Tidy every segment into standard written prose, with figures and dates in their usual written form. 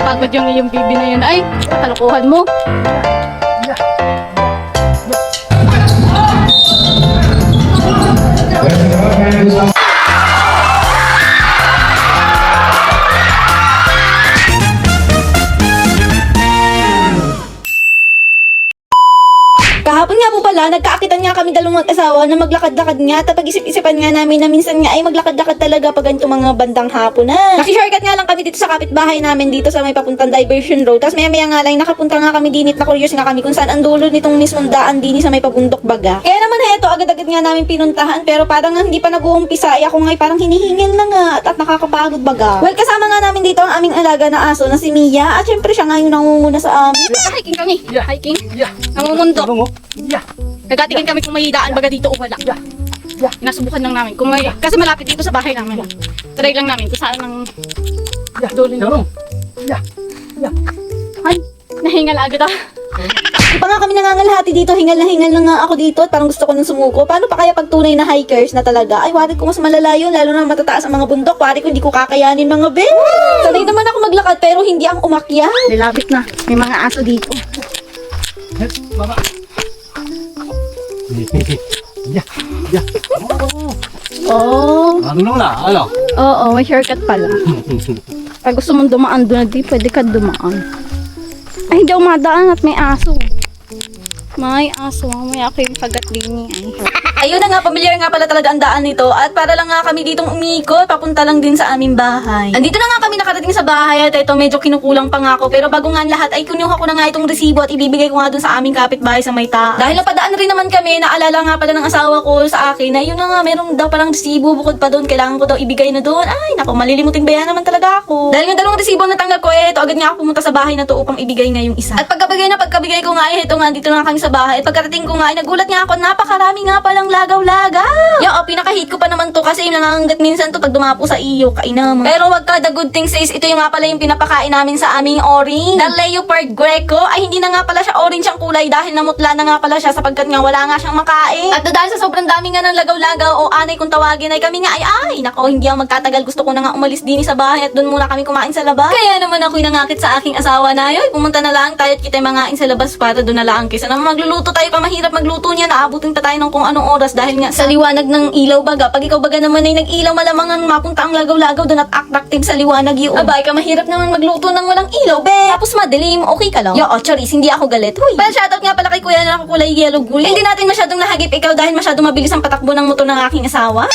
Nakakapagod yung iyong bibi na yun. Ay, kalokohan mo. Kahapon nga po pala, nagkaakitan nga kami dalawang mag-asawa na maglakad-lakad nga. Tapos isip-isipan nga namin na minsan nga ay maglakad-lakad talaga pag ganito mga bandang hapon na. Naki-shortcut nga lang kami dito sa kapitbahay namin dito sa may papuntang Diversion Road. Tapos maya-maya nga lang nakapunta nga kami dinit na curious nga kami kung saan ang dulo nitong mismong daan din sa may pabundok baga. Kaya naman heto, agad-agad nga namin pinuntahan pero parang nga hindi pa nag-uumpisa ay ako nga parang hinihingin na nga at nakakapagod baga. Well, kasama nga namin dito ang aming alaga na aso na si Mia at syempre siya nga yung nangunguna sa amin. Hiking kami. Hiking. Yeah. Namumundok. Yeah. Nagatingin kami kung may daan baga dito o wala. Nasubukan lang namin. Kung may, kasi malapit dito sa bahay namin. Try lang namin kung saan ang dulo nito. Ay, nahingal agad ah. Di pa nga kami nangangalhati dito, hingal na nga ako dito at parang gusto ko nang sumuko. Paano pa kaya pag tunay na hikers na talaga? Ay, wari ko mas malala yun, lalo na matataas ang mga bundok. Wari ko hindi ko kakayanin mga be. Sanay naman ako maglakad pero hindi ang umakyat. Nilapit na. May mga aso dito. Mama. Yeah. Oh. Ano na? Ano? Oo, may shortcut pala. Pag gusto mong dumaan doon, di pwede ka dumaan. Ay, hindi ako madaan at may aso. May aso. May ako yung kagat din niya. Ayun na nga, pamilyar nga pala talaga ang daan nito. At para lang nga kami ditong umikot, papunta lang din sa aming bahay. Andito na nga kami nakarating sa bahay at ito medyo kinukulang pa nga ako. Pero bago nga ang lahat ay kinuha ko na nga itong resibo at ibibigay ko nga dun sa aming kapitbahay sa may taas. Dahil napadaan rin naman kami, naalala nga pala ng asawa ko sa akin na yun na nga, meron daw palang resibo bukod pa doon. Kailangan ko daw ibigay na doon. Ay, naku, malilimuting bayan naman talaga ako. Dahil nga dalawang resibo na tanggap ko, ito agad nga ako pumunta sa bahay na to upang ibigay nga yung isa. At pagkabigay ko nga, ito nga, dito na kami sa bahay. At pagkarating ko nga, nagulat nga ako, napakarami nga palang lagaw-lagaw. Pinaka-hate ko pa naman to kasi nangangagat minsan to pag dumapo sa iyo, kainam. Pero wag ka, the good thing is, ito yung nga pala yung pinapakain namin sa aming orange. The Leopard Greco, ay hindi na nga pala siya orange ang kulay dahil namutla na nga pala siya sapagkat nga wala nga siyang makain. At dahil sa sobrang dami nga ng lagaw-lagaw o anay kung tawagin ay kami nga ay nako, hindi ako magtatagal, gusto ko na nga umalis din sa bahay at doon muna kami kumain sa labas. Kaya naman ako'y nangakit sa aking asawa na yun, pumunta na lang tayo at kita'y mangain sa labas para doon na lang kaysa naman magluluto tayo pa, mahirap magluto niya, naabutin pa tayo ng kung anong oras dahil nga sa liwanag ng ilaw baga. Pag ikaw baga naman ay nag-ilaw, malamang ang mapunta ang lagaw-lagaw doon at attractive sa liwanag yun. Abay ka, mahirap naman magluto ng walang ilaw, be. Tapos madilim, okay ka lang. Yo, charis, hindi ako galit. Huy. Well, shoutout nga pala kay kuya na kulay yellow gulay. Hindi natin masyadong nahagip ikaw dahil masyadong mabilis ang patakbo ng motor ng aking asawa.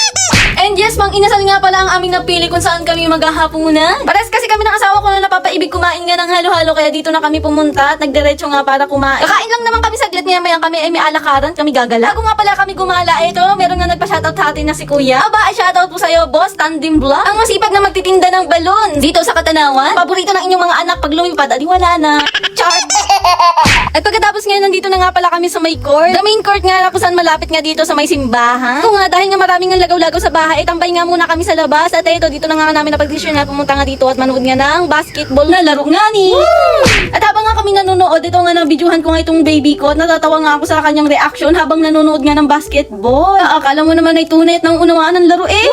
And yes, mang inasal nga pala ang aming napili kung saan kami maghahapunan. Pares kasi kami ng asawa ko na napapaibig kumain nga ng halo-halo kaya dito na kami pumunta at nagdiretso nga para kumain. Kakain lang naman kami saglit niya mayang kami ay may alakaran, kami gagala. Bago nga pala kami gumala, ito, meron nga nagpa-shoutout sa atin na si kuya. Aba, ay shoutout po sa'yo, boss, Tandim Vlog. Ang masipag na magtitinda ng balon dito sa Katanawan. Paborito ng inyong mga anak pag lumipad, adi wala na. Char! At pagkatapos ngayon, nandito na nga pala kami sa may court. The main court nga na kung saan malapit nga dito sa may simbahan. Ito nga, dahil nga maraming nga lagaw-lagaw sa bahay, tambay nga muna kami sa labas. At ito, dito na nga namin napag-decision na pumunta nga dito at manood nga ng basketball na laro nga ni. At habang nga kami nanonood, ito nga na-videohan ko nga itong baby ko at natatawa nga ako sa kanyang reaction habang nanonood nga ng basketball. Akala mo naman ay tunay at nang unawaan ng laro eh.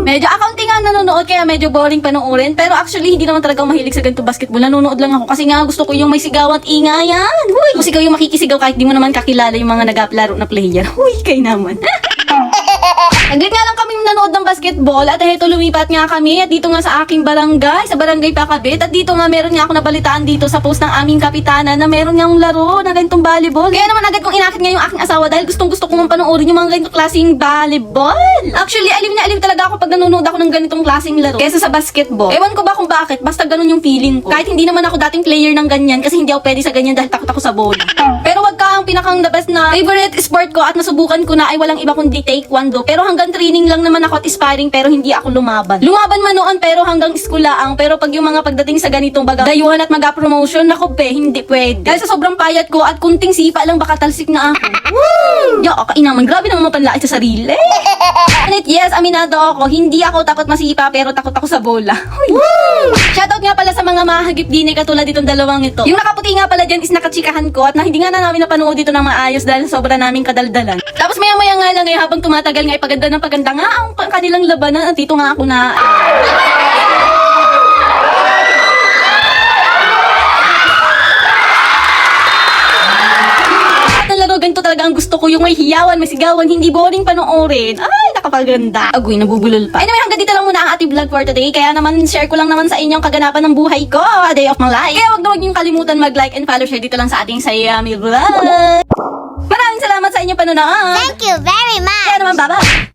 Medyo accounting nga nanonood kaya medyo boring panoorin. Pero actually, hindi naman talaga mahilig sa ganito basketball. Nanonood lang ako kasi nga gusto ko yung may sigaw at ingayan. Huy! Kung ikaw yung makikisigaw kahit di mo naman kakilala yung mga nag-laro na player. Huy, kayo naman. Agad nga lang kami nanood ng basketball at ito lumipat nga kami at dito nga sa aking barangay, sa barangay Pakabit at dito nga meron nga ako nabalitaan dito sa post ng aming kapitana na meron nga laro na ganitong volleyball. Kaya naman agad kong inakit nga yung aking asawa dahil gustong gusto kong panoorin yung mga ganitong klaseng volleyball. Actually, aliw na aliw talaga ako pag nanonood ako ng ganitong klaseng laro kesa sa basketball. Ewan ko ba kung bakit, basta ganun yung feeling ko. Kahit hindi naman ako dating player ng ganyan kasi hindi ako pwede sa ganyan dahil takot ako sa bola. Pero wag ka, ang pinakang the best na favorite sport ko at nasubukan ko na ay walang iba kundi taekwondo. Pero hanggang training lang naman ako at sparring pero hindi ako lumaban. Lumaban man noon pero hanggang school lang. Pero pag yung mga pagdating sa ganitong baga, dayuhan at maga-promotion, naku be, hindi pwede. Dahil sa sobrang payat ko at kunting sipa lang baka talsik na ako. Woo! Yo, kainaman, grabe naman mapanlait sa sarili. And yes, aminado ako, hindi ako takot masipa pero takot ako sa bola. Woo! Shoutout nga pala sa mga mahagip din katulad ditong dalawang ito. Yung nakaputi nga pala dyan is nakachikahan ko at hindi nga na namin napanood dito ng maayos dahil sobra naming kadaldalan. Tapos maya-maya nga lang habang tumatagal nga ipaganda ng paganda nga ang kanilang labanan at dito nga ako na kwento talaga ang gusto ko, yung may hiyawan, may sigawan, hindi boring panoorin. Ay, nakapaganda. Agoy, nabubulol pa. Anyway, hanggang dito lang muna ang ating vlog for today. Kaya naman, share ko lang naman sa inyo ang kaganapan ng buhay ko, a day of my life. Kaya wag na wag niyong kalimutan mag-like and follow, share dito lang sa ating Sayami Vlog. Maraming salamat sa inyong panonood. Thank you very much. Kaya naman, bye-bye.